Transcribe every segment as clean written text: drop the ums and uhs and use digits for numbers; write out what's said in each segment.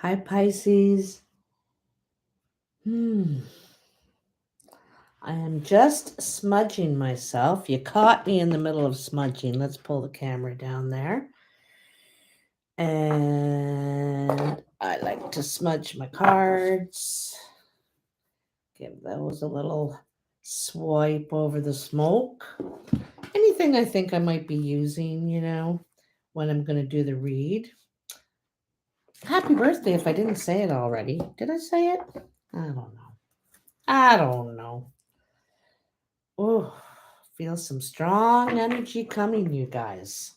Hi, Pisces. I am just smudging myself. You caught me in the middle of smudging. Let's pull the camera down there. And I like to smudge my cards. Give those a little swipe over the smoke. Anything I think I might be using, when I'm going to do the read. Happy birthday if I didn't say it already. Did I say it? I don't know. Oh, feel some strong energy coming, you guys.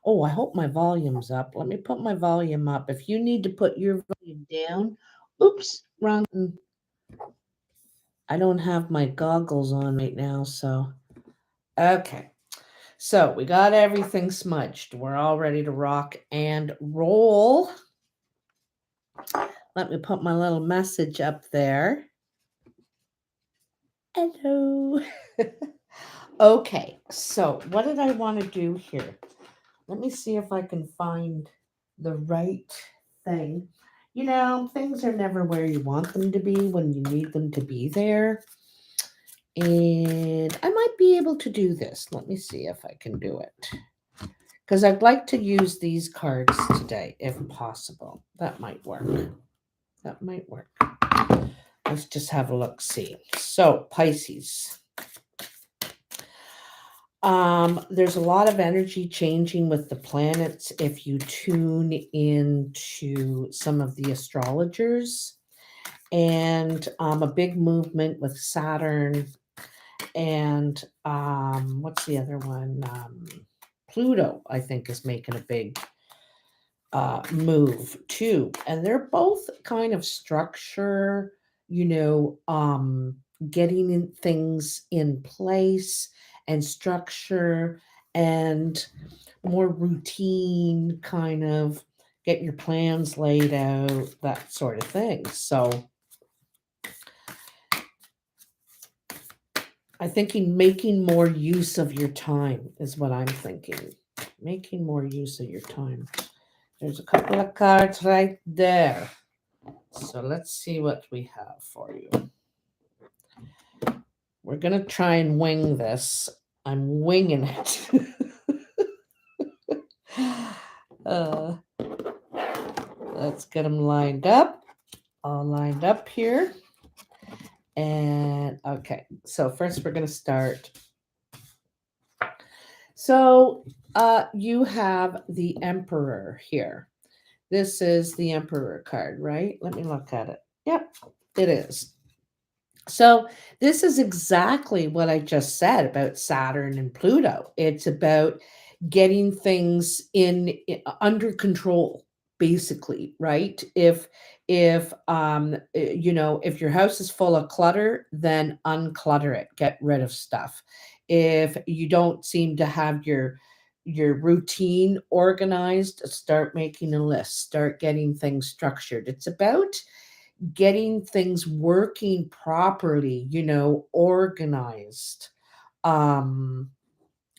Oh, I hope my volume's up. Let me put my volume up. If you need to put your volume down, oops, wrong. I don't have my goggles on right now, so. Okay. So we got everything smudged. We're all ready to rock and roll. Let me put my little message up there. Hello. Okay, so what did I want to do here? Let me see if I can find the right thing. Things are never where you want them to be when you need them to be there. And I might be able to do this. Let me see if I can do it. Because I'd like to use these cards today, if possible. That might work. Let's just have a look, see. So, Pisces. There's a lot of energy changing with the planets if you tune into some of the astrologers, and a big movement with Saturn and what's the other one? Pluto, I think, is making a big move too, and they're both kind of structure, getting in things in place and structure and more routine, kind of get your plans laid out, that sort of thing. So I'm thinking making more use of your time is what I'm thinking. Making more use of your time. There's a couple of cards right there. So let's see what we have for you. We're going to try and wing this. I'm winging it. Let's get them lined up. All lined up here. And okay, so first we're going to start. So you have the Emperor here. This is the Emperor card, right? Let me look at it. Yep, it is. So this is exactly what I just said about Saturn and Pluto. It's about getting things under control, basically, right? If your house is full of clutter, then unclutter it, get rid of stuff. If you don't seem to have your routine organized, start making a list, start getting things structured. It's about getting things working properly, organized. Um,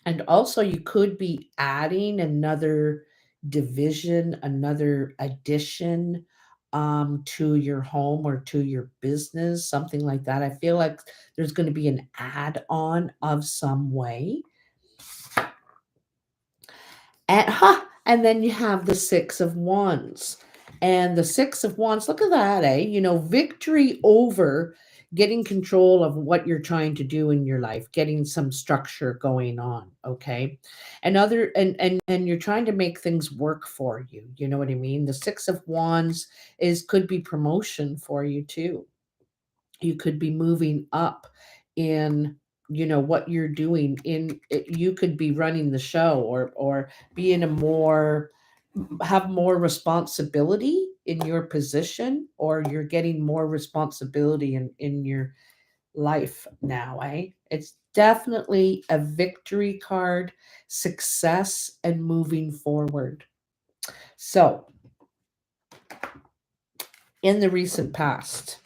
and also, you could be adding another division, another addition to your home or to your business, something like that. I feel like there's going to be an add on of some way. And then you have the Six of Wands. And the Six of Wands, look at that, eh? Victory over getting control of what you're trying to do in your life, getting some structure going on, okay? And you're trying to make things work for you. You know what I mean? The Six of Wands could be promotion for you too. You could be moving up in what you're doing you could be running the show or be in a more have more responsibility in your position, or you're getting more responsibility in your life now, eh? It's definitely a victory card, success and moving forward. So in the recent past,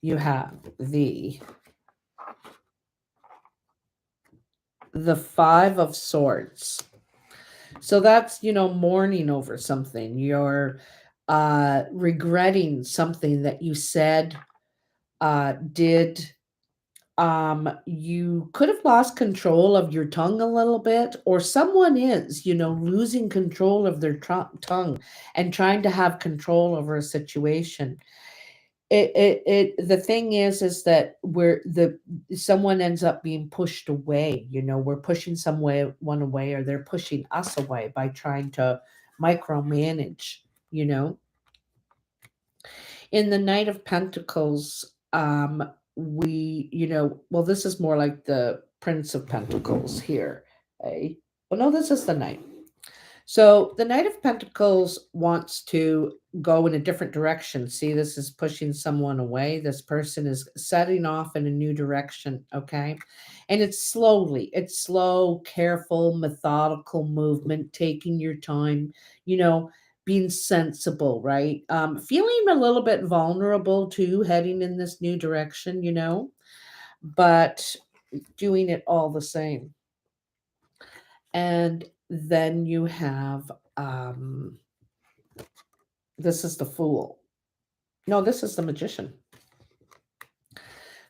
you have the Five of Swords. So that's, mourning over something. You're regretting something that you said, did. You could have lost control of your tongue a little bit, or someone is, losing control of their tongue and trying to have control over a situation. The thing is that we're the someone ends up being pushed away. We're pushing one away, or they're pushing us away by trying to micromanage. You know, in the Knight of Pentacles, well, this is more like the Prince of Pentacles here. Eh? Well, no, this is the Knight. So the Knight of Pentacles wants to go in a different direction. See, this is pushing someone away. This person is setting off in a new direction. Okay. And it's slow, careful, methodical movement, taking your time, you know, being sensible, right? Feeling a little bit vulnerable too, heading in this new direction, but doing it all the same. And then you have this is the Fool. No, this is the Magician.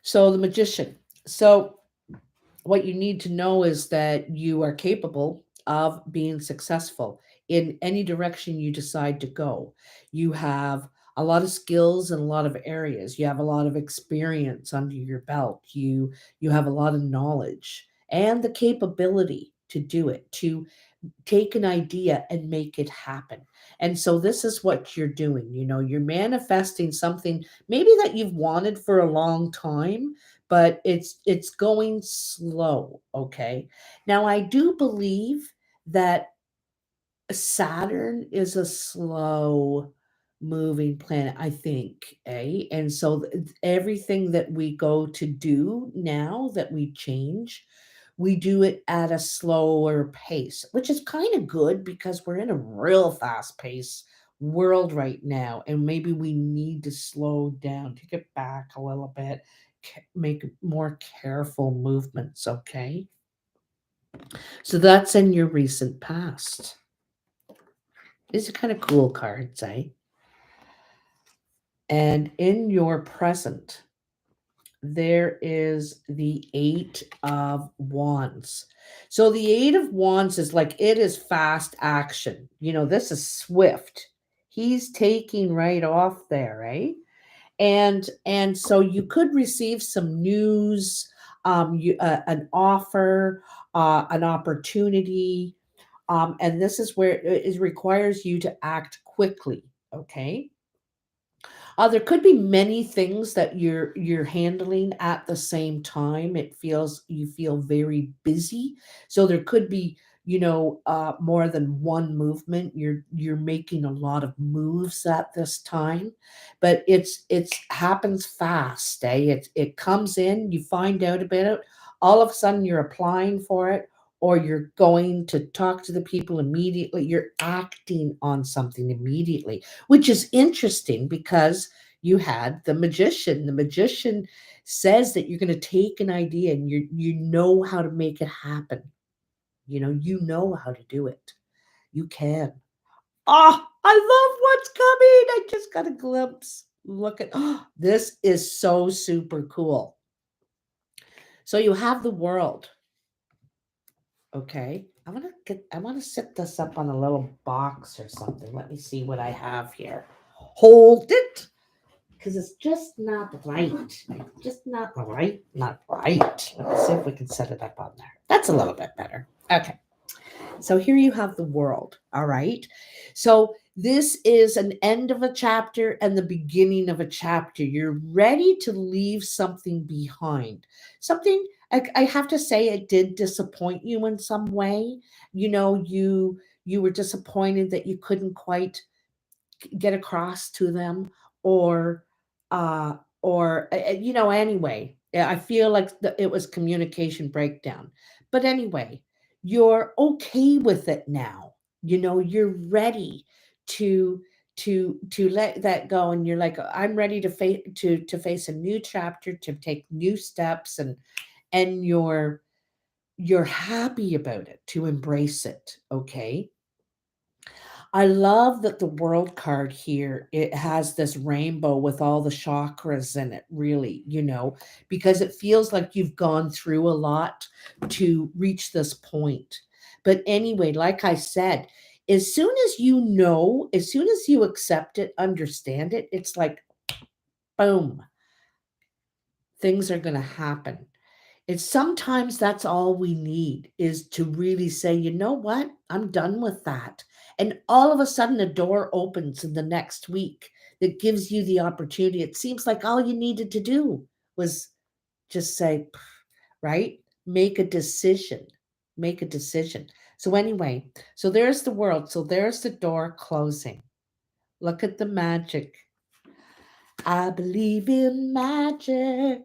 So the Magician. So what you need to know is that you are capable of being successful in any direction you decide to go. You have a lot of skills in a lot of areas. You have a lot of experience under your belt. You have a lot of knowledge and the capability to do it, to take an idea and make it happen. And so this is what you're doing. You're manifesting something maybe that you've wanted for a long time, but it's going slow, okay? Now I do believe that Saturn is a slow moving planet, I think, eh? And so everything that we go to do now, that we change, we do it at a slower pace, which is kind of good because we're in a real fast pace world right now. And maybe we need to slow down, take it back a little bit, make more careful movements, okay? So that's in your recent past. These are kind of cool cards, eh? And in your present, there is the Eight of Wands. So the Eight of Wands is like, it is fast action. This is swift. He's taking right off there, right? And so you could receive some news, an offer, an opportunity, and this is where it requires you to act quickly. Okay. There could be many things that you're handling at the same time. You feel very busy, so there could be more than one movement. You're making a lot of moves at this time, but it's happens fast. It comes in, you find out about it, all of a sudden you're applying for it, or you're going to talk to the people immediately. You're acting on something immediately, which is interesting because you had the Magician. The Magician says that you're going to take an idea and you know how to make it happen. You know how to do it. You can. Oh, I love what's coming. I just got a glimpse. Look at this is so super cool. So you have the World. Okay. I want to set this up on a little box or something. Let me see what I have here. Hold it. Because it's just not right. Just not right. Not right. Let's see if we can set it up on there. That's a little bit better. Okay. So here you have the World. All right. So this is an end of a chapter and the beginning of a chapter. You're ready to leave something behind. Something, I have to say, it did disappoint you in some way. You were disappointed that you couldn't quite get across to them, or anyway, I feel like it was communication breakdown. But anyway, you're okay with it now. You're ready to let that go, and you're like, I'm ready to face a new chapter, to take new steps, and you're happy about it, to embrace it. Okay. I love that the world card here, it has this rainbow with all the chakras in it, really, because it feels like you've gone through a lot to reach this point. But anyway, like I said, as soon as you accept it, understand it, it's like boom, things are going to happen. It's sometimes that's all we need is to really say, you know what? I'm done with that. And all of a sudden, a door opens in the next week that gives you the opportunity. It seems like all you needed to do was just say, right? Make a decision. Make a decision. So, anyway, so there's the world. So, there's the door closing. Look at the magic. I believe in magic.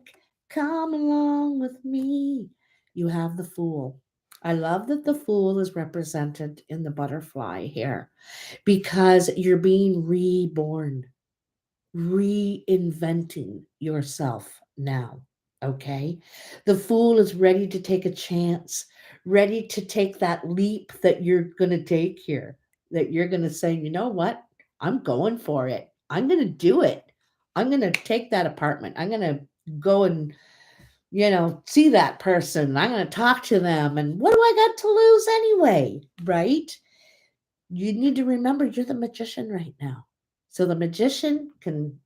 Come along with me. You have the Fool. I love that the Fool is represented in the butterfly here because you're being reborn, reinventing yourself now. Okay. The Fool is ready to take a chance, ready to take that leap that you're going to take here, that you're going to say, you know what? I'm going for it. I'm going to do it. I'm going to take that apartment. I'm going to go and, see that person. I'm going to talk to them. And what do I got to lose anyway? Right? You need to remember you're the magician right now. So the magician can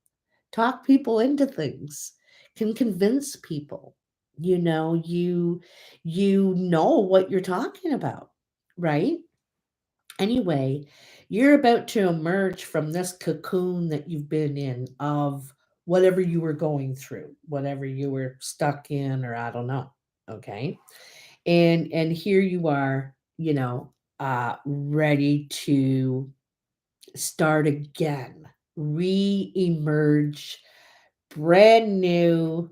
talk people into things, can convince people. You know what you're talking about, right? Anyway, you're about to emerge from this cocoon that you've been in of whatever you were going through, whatever you were stuck in, or I don't know. Okay. And here you are, ready to start again, re-emerge, brand new.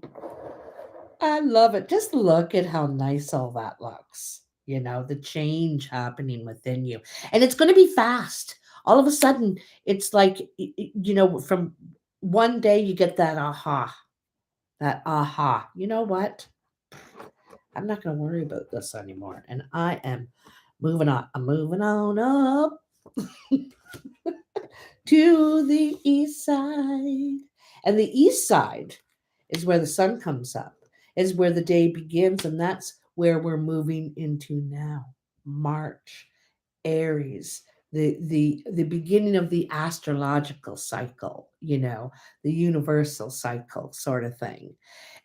I love it. Just look at how nice all that looks. The change happening within you. And it's going to be fast. All of a sudden, it's like, from one day you get that aha. You know what? I'm not going to worry about this anymore. And I am moving on. I'm moving on up to the east side. And the east side is where the sun comes up, is where the day begins, and that's where we're moving into now. March, Aries, the beginning of the astrological cycle, the universal cycle sort of thing.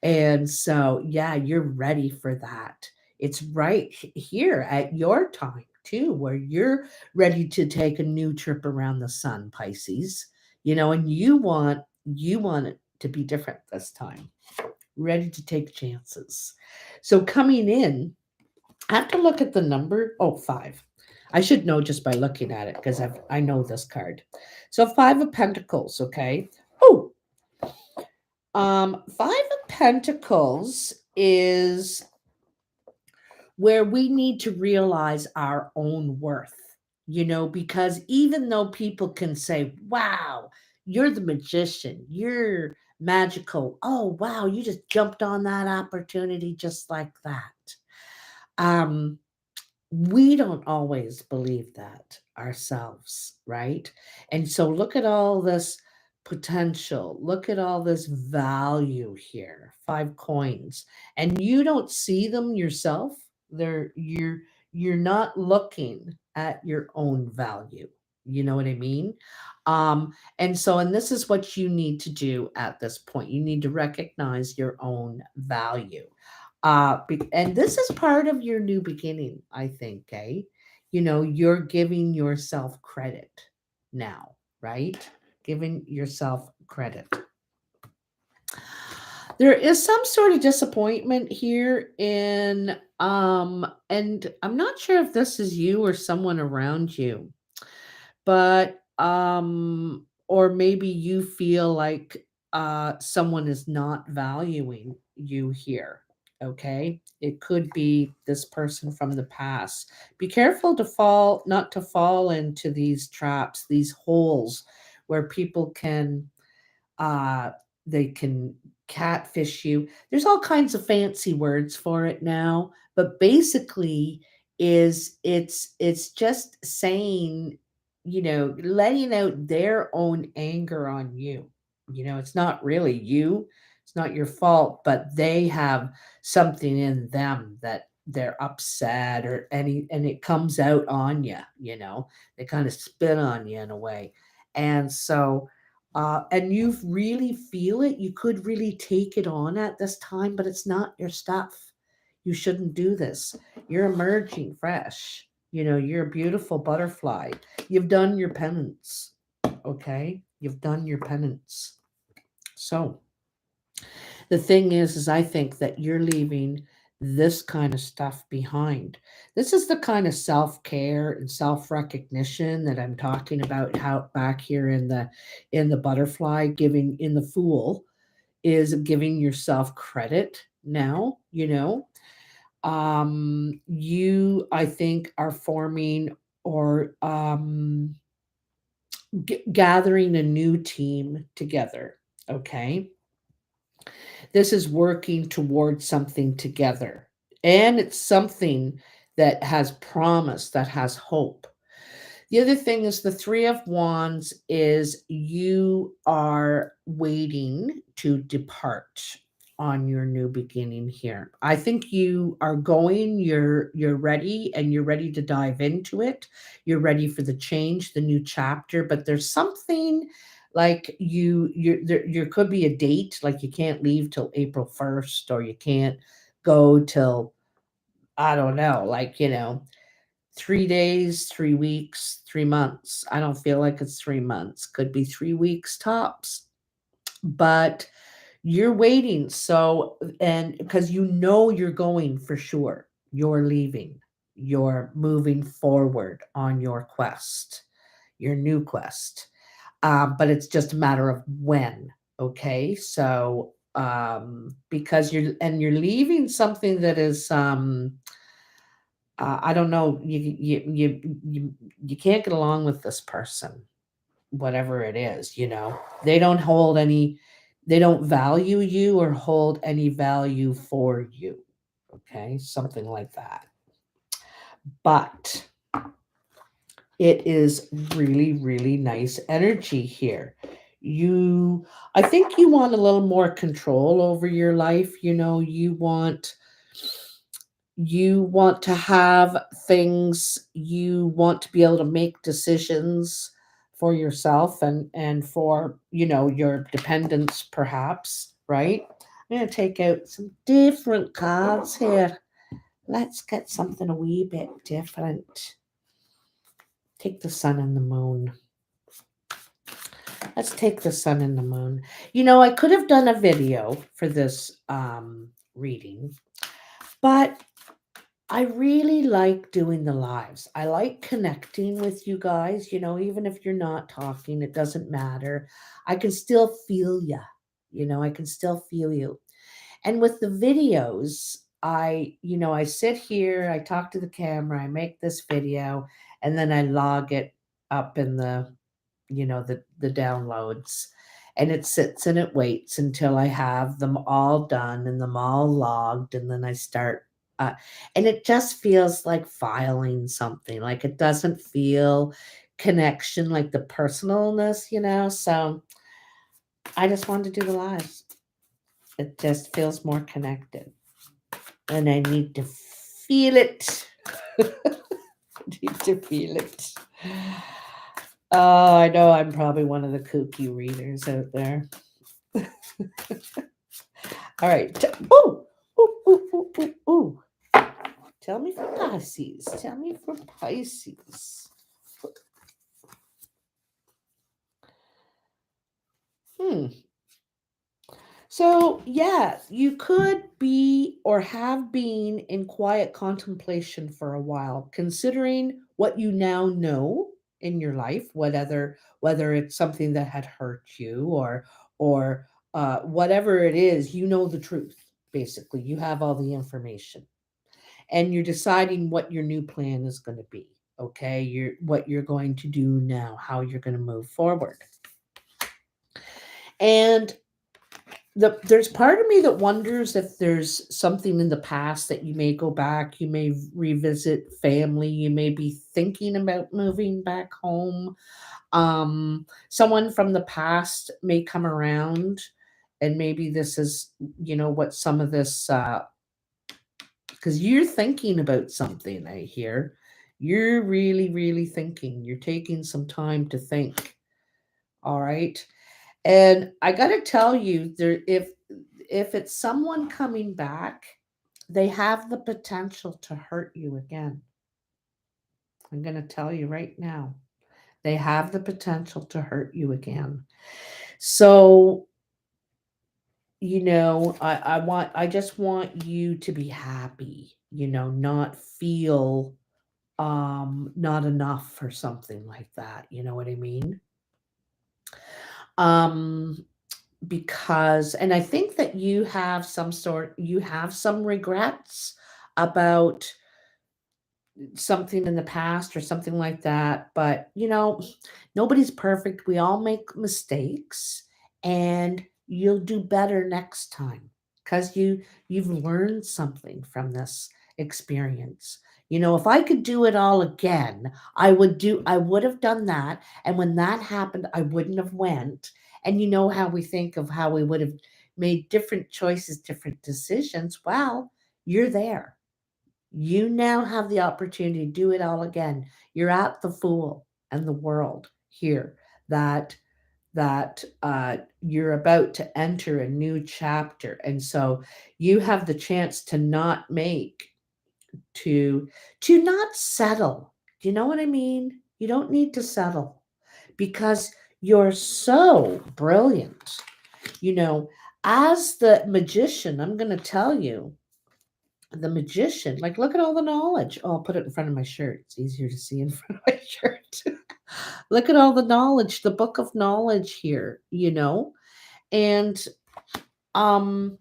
And so, yeah, you're ready for that. It's right here at your time too, where you're ready to take a new trip around the sun, Pisces. And you want it to be different this time. Ready to take chances. So coming in, I have to look at the number. Oh, 5. I should know just by looking at it because I know this card. So 5 of Pentacles, okay? Oh, 5 of Pentacles is where we need to realize our own worth, because even though people can say, wow, you're the magician, you're magical. Oh, wow, you just jumped on that opportunity just like that. Um, we don't always believe that ourselves, right? And so look at all this potential, look at all this value here. 5 coins, and you don't see them yourself. You're not looking at your own value. You know what I mean? And this is what you need to do at this point. You need to recognize your own value. And this is part of your new beginning, I think, eh? You're giving yourself credit now, right? Giving yourself credit. There is some sort of disappointment here and I'm not sure if this is you or someone around you, but or maybe you feel like someone is not valuing you here. Okay, it could be this person from the past. Be careful not to fall into these traps, these holes where people can uh they can catfish you. There's all kinds of fancy words for it now, but basically it's just saying, letting out their own anger on you. It's not really you, it's not your fault, but they have something in them that they're upset or and it comes out on you, they kind of spin on you in a way. And so, and you really feel it. You could really take it on at this time, but it's not your stuff. You shouldn't do this. You're emerging fresh. You're a beautiful butterfly. You've done your penance. Okay? You've done your penance. So the thing is I think that you're leaving this kind of stuff behind. This is the kind of self-care and self-recognition that I'm talking about, how back here in the butterfly, giving in the fool, is giving yourself credit now. You, I think, are forming or gathering a new team together. Okay. This is working towards something together. And it's something that has promise, that has hope. The other thing is the Three of Wands is you are waiting to depart on your new beginning here. I think you are going, you're ready, and you're ready to dive into it. You're ready for the change, the new chapter, but there's something like there could be a date, like you can't leave till April 1st, or you can't go till, I don't know, like, 3 days, 3 weeks, 3 months. I don't feel like it's 3 months. Could be 3 weeks tops. But you're waiting. So, and because you're going for sure, you're leaving, you're moving forward on your quest, your new quest. But it's just a matter of when. Okay. So, because you're leaving something that is, I don't know, you can't get along with this person, whatever it is, They don't hold any, they don't value you or hold any value for you. Okay, something like that. But it is really, really nice energy here. I think you want a little more control over your life. You want to have things, you want to be able to make decisions for yourself and for your dependents, perhaps, right? I'm going to take out some different cards here. Let's get something a wee bit different. Take the Sun and the Moon. Let's take the Sun and the Moon. I could have done a video for this reading, but I really like doing the lives. I like connecting with you guys, even if you're not talking, it doesn't matter. I can still feel you. I can still feel you. And with the videos, I sit here, I talk to the camera, I make this video, and then I log it up in the downloads, and it sits and it waits until I have them all done and them all logged, and then I start, uh, and it just feels like filing something. Like, it doesn't feel connection, like the personalness. So I just wanted to do the lives. It just feels more connected, and I need to feel it. Need to feel it. Oh, I know I'm probably one of the kooky readers out there. All right. Ooh, ooh, ooh, ooh, ooh, ooh. Tell me for Pisces. Tell me for Pisces. So, yeah, you could be or have been in quiet contemplation for a while, considering what you now know in your life, whether it's something that had hurt you, or whatever it is, the truth. Basically, you have all the information, and you're deciding what your new plan is going to be. Okay, what you're going to do now, how you're going to move forward. And there's part of me that wonders if there's something in the past that you may go back, you may revisit family, you may be thinking about moving back home. Someone from the past may come around, and maybe this is, what some of this, because you're thinking about something, I hear. You're really, really thinking. You're taking some time to think. All right. And I got to tell you, if it's someone coming back, they have the potential to hurt you again. I'm going to tell you right now. They have the potential to hurt you again. So, I just want you to be happy, not feel not enough or something like that. You know what I mean? Um because and I think that you have some regrets about something in the past or something like that. But nobody's perfect. We all make mistakes, and you'll do better next time because you've learned something from this experience. If I could do it all again, I would have done that. And when that happened, I wouldn't have went. And you know how we think of how we would have made different choices, different decisions. Well, you're there. You now have the opportunity to do it all again. You're at the fool and the world here that you're about to enter a new chapter, and so you have the chance to not make to not settle. Do you know what I mean? You don't need to settle because you're so brilliant. You know, as the magician, I'm going to tell you the magician, like, look at all the knowledge. Oh, I'll put it in front of my shirt. It's easier to see in front of my shirt. Look at all the knowledge, the book of knowledge here, and um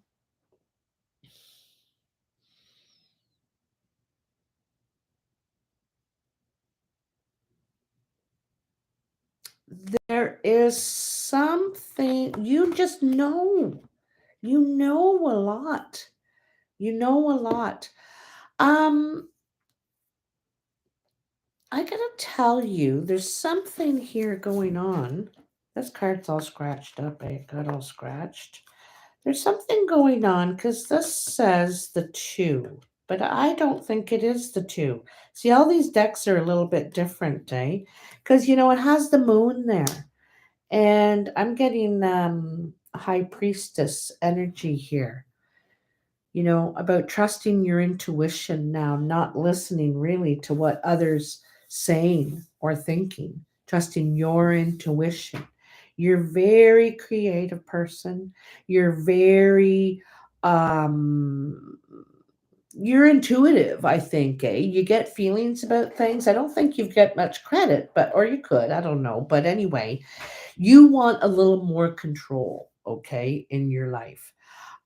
there is something you just know. You know a lot. You know a lot. Um, I gotta tell you, there's something here going on. This card's all scratched up. It got all scratched. There's something going on because this says the two, but I don't think it is the two. See, all these decks are a little bit different, eh? Because, it has the moon there. And I'm getting high priestess energy here, about trusting your intuition now, not listening really to what others saying or thinking, trusting your intuition. You're a very creative person. You're very um you're intuitive, I think, eh? You get feelings about things. I don't think you've got much credit, but or you could, I don't know. But anyway, you want a little more control, okay, in your life.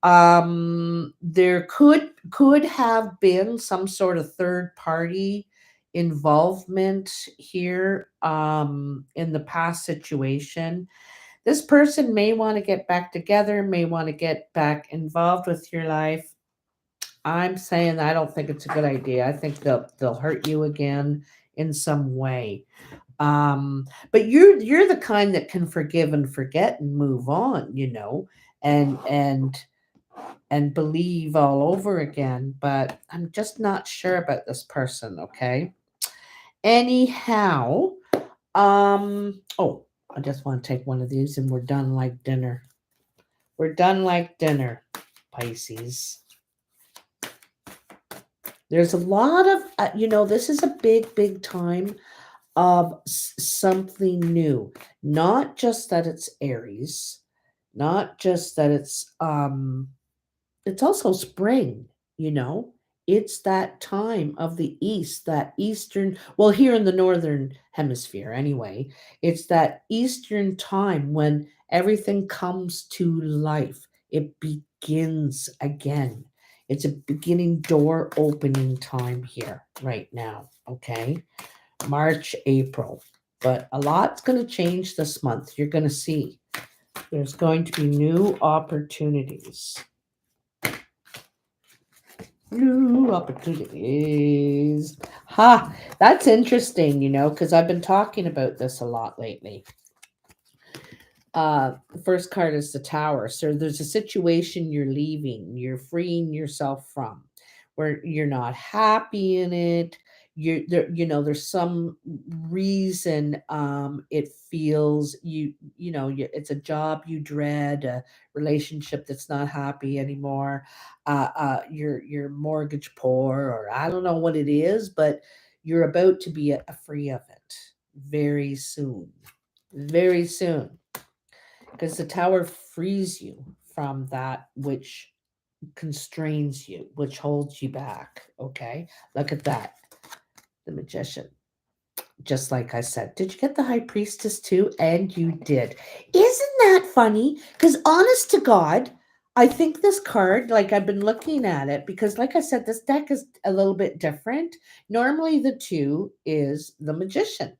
There could have been some sort of third party involvement here in the past situation. This person may want to get back together, may want to get back involved with your life. I'm saying I don't think it's a good idea. I think they'll hurt you again in some way. But you're the kind that can forgive and forget and move on, and believe all over again. But I'm just not sure about this person, okay? Anyhow, oh, I just want to take one of these and we're done like dinner. We're done like dinner, Pisces. There's a lot of, this is a big, big time of something new. Not just that it's Aries, not just that it's also spring, you know. It's that time of the east, that eastern, well, here in the northern hemisphere anyway, it's that eastern time when everything comes to life. It begins again. It's a beginning door opening time here right now, okay? March, April. But a lot's going to change this month. You're going to see. There's going to be new opportunities. New opportunities. Ha! That's interesting, because I've been talking about this a lot lately. The first card is the Tower. So there's a situation you're leaving, you're freeing yourself from, where you're not happy in it. You're there, there's some reason it feels it's a job you dread, a relationship that's not happy anymore, you're mortgage poor, or I don't know what it is, but you're about to be free of it very soon. Very soon, because the Tower frees you from that which constrains you, which holds you back. Okay, look at that. The Magician. Just like I said, did you get the High Priestess too? And you did. Isn't that funny? Because honest to God, I think this card, like I've been looking at it, because like I said, this deck is a little bit different. Normally the two is the Magician.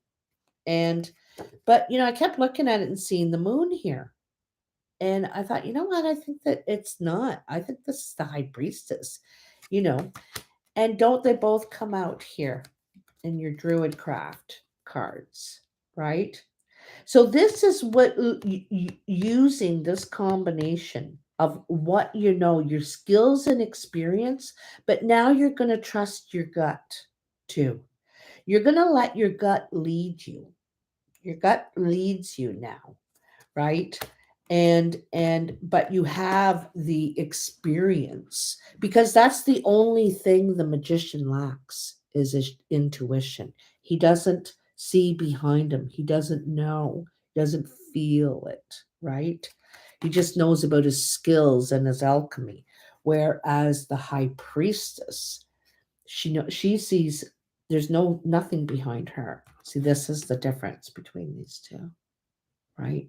But I kept looking at it and seeing the moon here. And I thought, you know what? I think that it's not. I think this is the High Priestess, you know. And don't they both come out here in your Druid Craft cards, right? So this is what using this combination of what your skills and experience, but now you're going to trust your gut too. You're going to let your gut lead you. Your gut leads you now, right? And but you have the experience, because that's the only thing the Magician lacks is his intuition. He doesn't see behind him, he doesn't know, he doesn't feel it, right? He just knows about his skills and his alchemy, whereas the High Priestess, she sees there's nothing behind her. See, this is the difference between these two, right?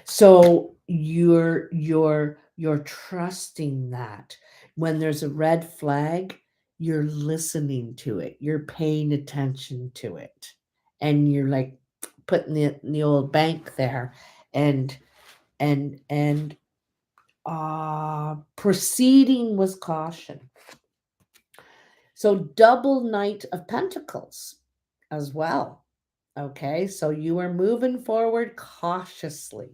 So you're trusting that when there's a red flag, you're listening to it, you're paying attention to it, and you're like putting it in the old bank there, and proceeding with caution. So double Knight of Pentacles as well. Okay, so you are moving forward cautiously.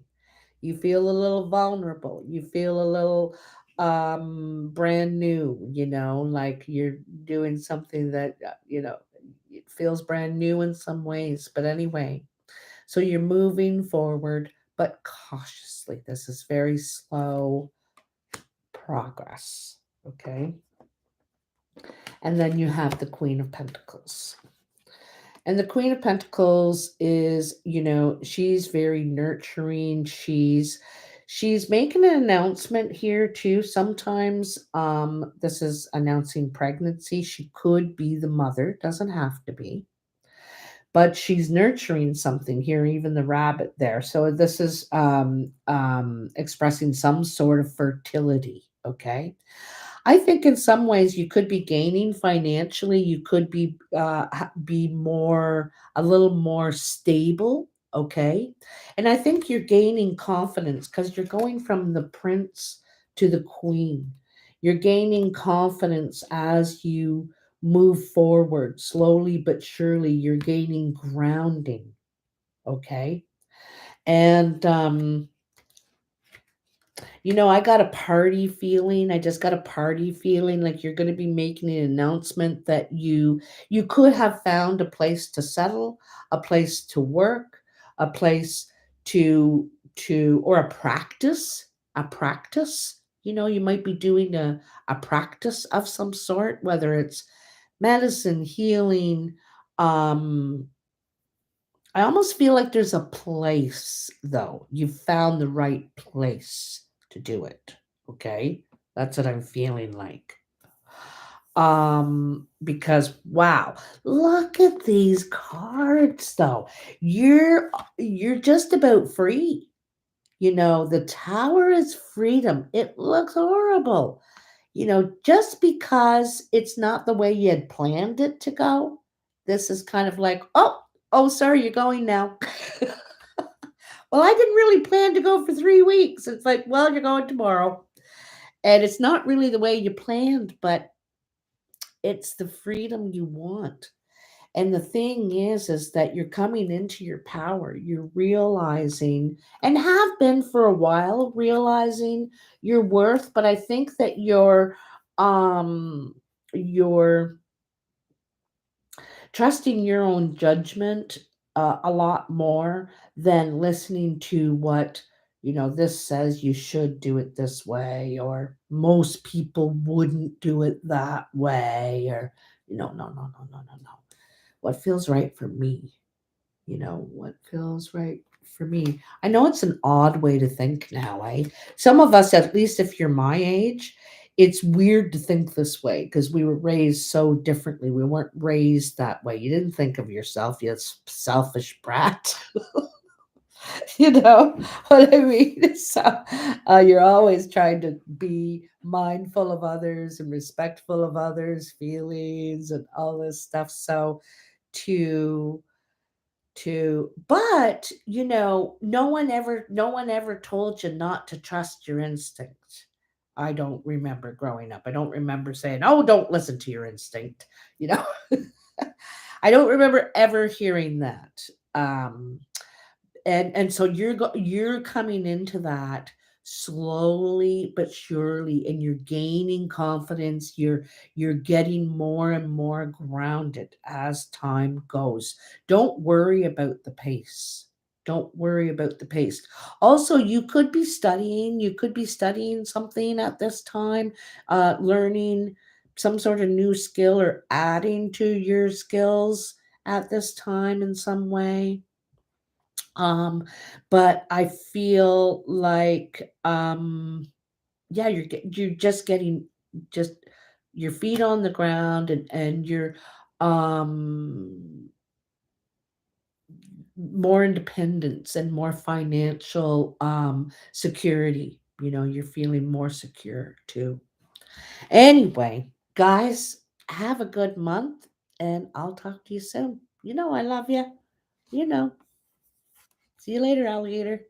You feel a little vulnerable. You feel a little brand new, like you're doing something that it feels brand new in some ways. But anyway, so you're moving forward, but cautiously. This is very slow progress. Okay. And then you have the Queen of Pentacles. And the Queen of Pentacles is, she's very nurturing. She's making an announcement here too. Sometimes this is announcing pregnancy. She could be the mother, doesn't have to be. But she's nurturing something here, even the rabbit there. So this is expressing some sort of fertility, okay? I think in some ways you could be gaining financially. You could be a little more stable, okay? And I think you're gaining confidence because you're going from the prince to the queen. You're gaining confidence as you move forward slowly but surely. You're gaining grounding, okay? And I got a party feeling. I just got a party feeling like you're going to be making an announcement that you could have found a place to settle, a place to work, a place to or a practice. You might be doing a practice of some sort, whether it's medicine, healing, um I almost feel like there's a place, though. You found the right place to do it. Okay? That's what I'm feeling like. Because wow, look at these cards though. You're just about free. The Tower is freedom. It looks horrible. Just because it's not the way you had planned it to go, this is kind of like, oh, sorry, you're going now. Well, I didn't really plan to go for 3 weeks. It's like, well, you're going tomorrow. And it's not really the way you planned, but it's the freedom you want. And the thing is that you're coming into your power. You're realizing, and have been for a while, realizing your worth. But I think that you're trusting your own judgment a lot more than listening to what this says you should do it this way, or most people wouldn't do it that way, or no, no, no, no, no, no. What feels right for me? What feels right for me? I know it's an odd way to think now, eh? Some of us, at least if you're my age, it's weird to think this way because we were raised so differently. We weren't raised that way. You didn't think of yourself, you selfish brat. You know what I mean? So you're always trying to be mindful of others and respectful of others' feelings and all this stuff. So to but no one ever told you not to trust your instinct. I don't remember growing up. I don't remember saying, "Oh, don't listen to your instinct." you know I don't remember ever hearing that. um and so you're coming into that slowly but surely, and you're gaining confidence. You're getting more and more grounded as time goes. Don't worry about the pace. Don't worry about the pace. Also, you could be studying something at this time, learning some sort of new skill or adding to your skills at this time in some way. um, but I feel like, yeah, you're just getting just your feet on the ground, and you're um more independence and more financial security. You're feeling more secure too. Anyway, guys, have a good month, and I'll talk to you soon. I love you. you know See you later, alligator.